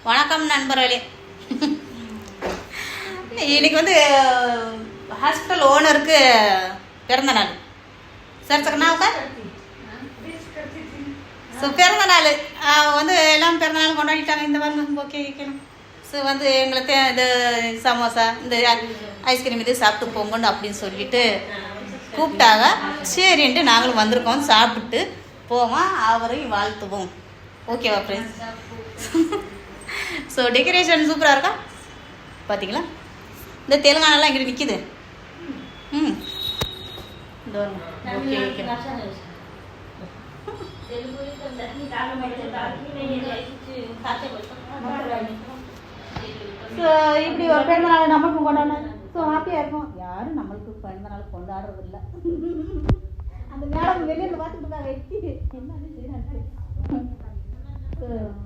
வணக்கம் நண்பர்களே. இன்னைக்கு வந்து ஹாஸ்பிட்டல் ஓனருக்கு பிறந்த நாள். சார் சக்கனாவுக்கா ஸோ பிறந்த நாள் வந்து எல்லாம் பிறந்த நாள் கொண்டாடிட்டாங்க. இந்த வாரம் ஓகே வைக்கணும். ஸோ வந்து எங்களுக்கு இந்த சமோசா இந்த ஐஸ்கிரீம் இது சாப்பிட்டு போங்கன்னு அப்படின்னு சொல்லிட்டு கூப்பிட்டாங்க. சரின்ட்டு நாங்களும் வந்திருக்கோம். சாப்பிட்டு போவோம், அவரையும் வாழ்த்துவோம். ஓகேவா ஃப்ரெண்ட்ஸ்? ஸோ டெக்கரேஷன் சூப்பராக இருக்கா பார்த்தீங்களா? இந்த தெலுங்கானாலாம் இங்கிட்டு நிற்கிது. Okay okay. ஸோ இப்படி ஒரு பிறந்த நாள் நம்மளுக்கும் கொண்டாடணும். ஸோ ஹாப்பியாக இருக்கும். யாரும் நம்மளுக்கு பிறந்த நாள் கொண்டாடுறது இல்லை. அந்த மேடம் வெளியில் பார்த்துட்டு இருக்காங்க. என்ன